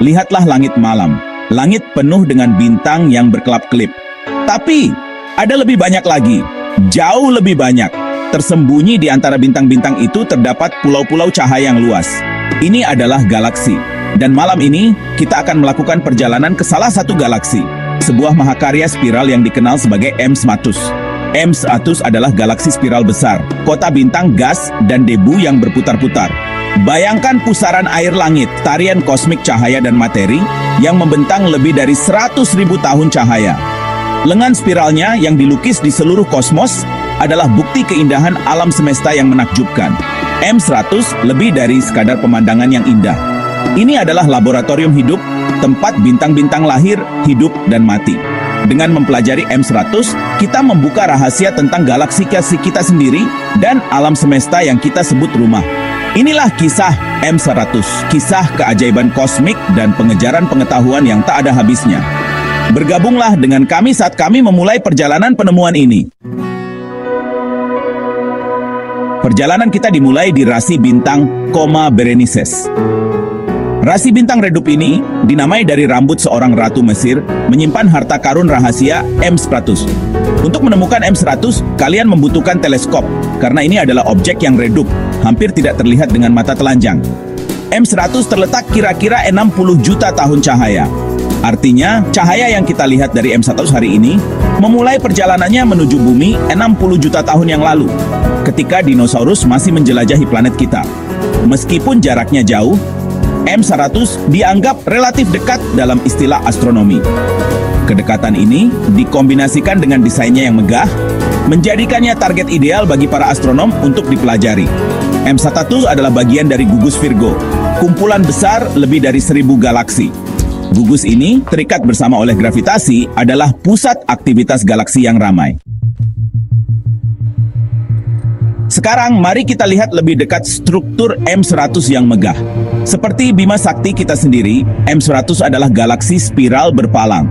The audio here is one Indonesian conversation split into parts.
Lihatlah langit malam. Langit penuh dengan bintang yang berkelap-kelip. Tapi, ada lebih banyak lagi. Jauh lebih banyak. Tersembunyi di antara bintang-bintang itu terdapat pulau-pulau cahaya yang luas. Ini adalah galaksi. Dan malam ini, kita akan melakukan perjalanan ke salah satu galaksi. Sebuah mahakarya spiral yang dikenal sebagai M100. M100 adalah galaksi spiral besar, kota bintang gas dan debu yang berputar-putar. Bayangkan pusaran air langit, tarian kosmik cahaya dan materi yang membentang lebih dari 100.000 tahun cahaya. Lengan spiralnya yang dilukis di seluruh kosmos adalah bukti keindahan alam semesta yang menakjubkan. M100 lebih dari sekadar pemandangan yang indah. Ini adalah laboratorium hidup, tempat bintang-bintang lahir, hidup, dan mati. Dengan mempelajari M100, kita membuka rahasia tentang galaksi kita sendiri dan alam semesta yang kita sebut rumah. Inilah kisah M100, kisah keajaiban kosmik dan pengejaran pengetahuan yang tak ada habisnya. Bergabunglah dengan kami saat kami memulai perjalanan penemuan ini. Perjalanan kita dimulai di rasi bintang Coma Berenices. Rasi bintang redup ini dinamai dari rambut seorang ratu Mesir menyimpan harta karun rahasia M100. Untuk menemukan M100, kalian membutuhkan teleskop karena ini adalah objek yang redup, hampir tidak terlihat dengan mata telanjang. M100 terletak kira-kira 60 juta tahun cahaya. Artinya, cahaya yang kita lihat dari M100 hari ini memulai perjalanannya menuju bumi 60 juta tahun yang lalu, ketika dinosaurus masih menjelajahi planet kita. Meskipun jaraknya jauh, M100 dianggap relatif dekat dalam istilah astronomi. Kedekatan ini dikombinasikan dengan desainnya yang megah, menjadikannya target ideal bagi para astronom untuk dipelajari. M100 adalah bagian dari gugus Virgo, kumpulan besar lebih dari 1000 galaksi. Gugus ini terikat bersama oleh gravitasi adalah pusat aktivitas galaksi yang ramai. Sekarang mari kita lihat lebih dekat struktur M100 yang megah. Seperti Bima Sakti kita sendiri, M100 adalah galaksi spiral berpalang.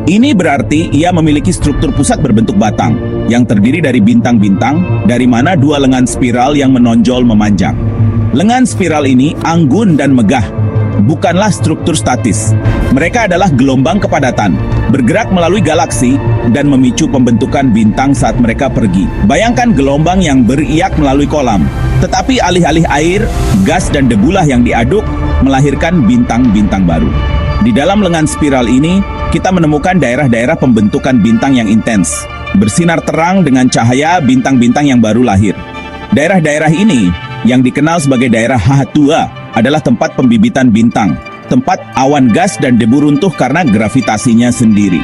Ini berarti ia memiliki struktur pusat berbentuk batang, yang terdiri dari bintang-bintang, dari mana dua lengan spiral yang menonjol memanjang. Lengan spiral ini anggun dan megah, bukanlah struktur statis. Mereka adalah gelombang kepadatan, bergerak melalui galaksi dan memicu pembentukan bintang saat mereka pergi. Bayangkan gelombang yang beriak melalui kolam, tetapi alih-alih air, gas dan debulah yang diaduk melahirkan bintang-bintang baru. Di dalam lengan spiral ini, kita menemukan daerah-daerah pembentukan bintang yang intens, bersinar terang dengan cahaya bintang-bintang yang baru lahir. Daerah-daerah ini, yang dikenal sebagai daerah Hahatua, adalah tempat pembibitan bintang, tempat awan gas dan debu runtuh karena gravitasinya sendiri.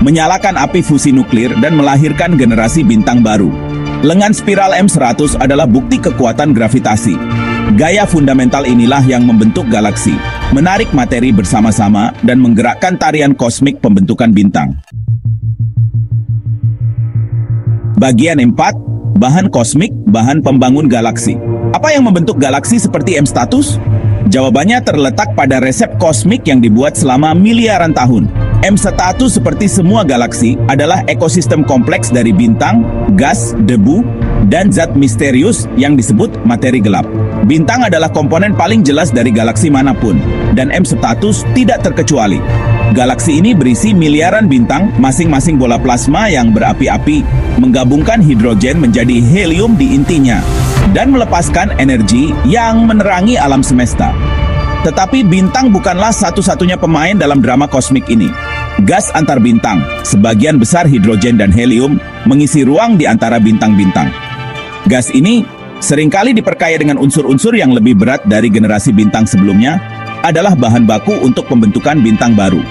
Menyalakan api fusi nuklir dan melahirkan generasi bintang baru. Lengan spiral M100 adalah bukti kekuatan gravitasi. Gaya fundamental inilah yang membentuk galaksi, menarik materi bersama-sama dan menggerakkan tarian kosmik pembentukan bintang. Bagian 4, bahan kosmik, bahan pembangun galaksi. Apa yang membentuk galaksi seperti M100? Jawabannya terletak pada resep kosmik yang dibuat selama miliaran tahun. M100 seperti semua galaksi adalah ekosistem kompleks dari bintang, gas, debu, dan zat misterius yang disebut materi gelap. Bintang adalah komponen paling jelas dari galaksi manapun, dan M100 tidak terkecuali. Galaksi ini berisi miliaran bintang, masing-masing bola plasma yang berapi-api, menggabungkan hidrogen menjadi helium di intinya, dan melepaskan energi yang menerangi alam semesta. Tetapi bintang bukanlah satu-satunya pemain dalam drama kosmik ini. Gas antar bintang, sebagian besar hidrogen dan helium, mengisi ruang di antara bintang-bintang. Gas ini seringkali diperkaya dengan unsur-unsur yang lebih berat dari generasi bintang sebelumnya, adalah bahan baku untuk pembentukan bintang baru.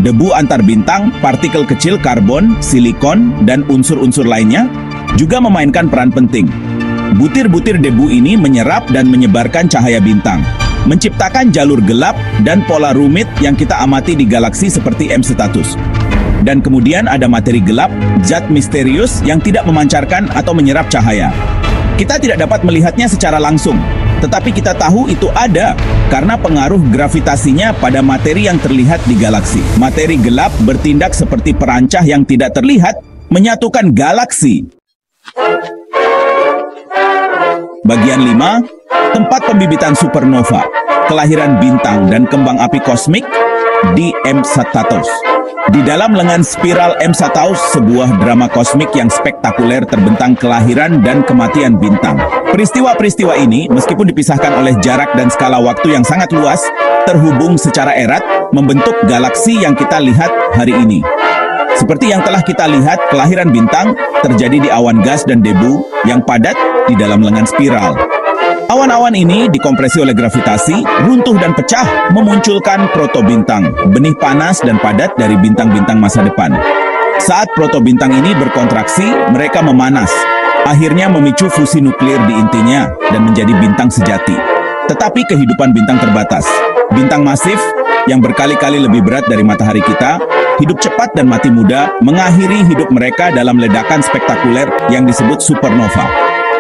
Debu antar bintang, partikel kecil karbon, silikon, dan unsur-unsur lainnya juga memainkan peran penting. Butir-butir debu ini menyerap dan menyebarkan cahaya bintang, menciptakan jalur gelap dan pola rumit yang kita amati di galaksi seperti M100. Dan kemudian ada materi gelap, zat misterius yang tidak memancarkan atau menyerap cahaya. Kita tidak dapat melihatnya secara langsung, tetapi kita tahu itu ada karena pengaruh gravitasinya pada materi yang terlihat di galaksi. Materi gelap bertindak seperti perancah yang tidak terlihat, menyatukan galaksi. Bagian 5, tempat pembibitan supernova, kelahiran bintang dan kembang api kosmik di M Sagittarius. Di dalam lengan spiral M Sagittarius, sebuah drama kosmik yang spektakuler terbentang kelahiran dan kematian bintang. Peristiwa-peristiwa ini, meskipun dipisahkan oleh jarak dan skala waktu yang sangat luas, terhubung secara erat, membentuk galaksi yang kita lihat hari ini. Seperti yang telah kita lihat, kelahiran bintang terjadi di awan gas dan debu yang padat di dalam lengan spiral. Awan-awan ini dikompresi oleh gravitasi, runtuh dan pecah, memunculkan protobintang, benih panas dan padat dari bintang-bintang masa depan. Saat protobintang ini berkontraksi, mereka memanas, akhirnya memicu fusi nuklir di intinya dan menjadi bintang sejati. Tetapi kehidupan bintang terbatas. Bintang masif yang berkali-kali lebih berat dari matahari kita, hidup cepat dan mati muda, mengakhiri hidup mereka dalam ledakan spektakuler yang disebut supernova.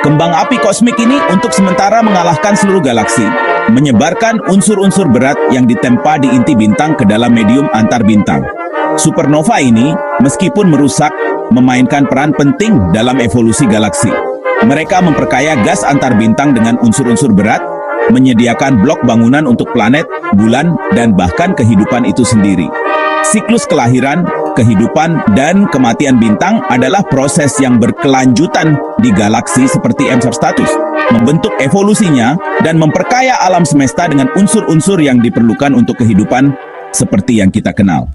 Kembang api kosmik ini untuk sementara mengalahkan seluruh galaksi, menyebarkan unsur-unsur berat yang ditempa di inti bintang ke dalam medium antar bintang. Supernova ini, meskipun merusak, memainkan peran penting dalam evolusi galaksi. Mereka memperkaya gas antar bintang dengan unsur-unsur berat, menyediakan blok bangunan untuk planet, bulan, dan bahkan kehidupan itu sendiri. Siklus kelahiran, kehidupan, dan kematian bintang adalah proses yang berkelanjutan di galaksi seperti M Sagittarius, membentuk evolusinya dan memperkaya alam semesta dengan unsur-unsur yang diperlukan untuk kehidupan seperti yang kita kenal.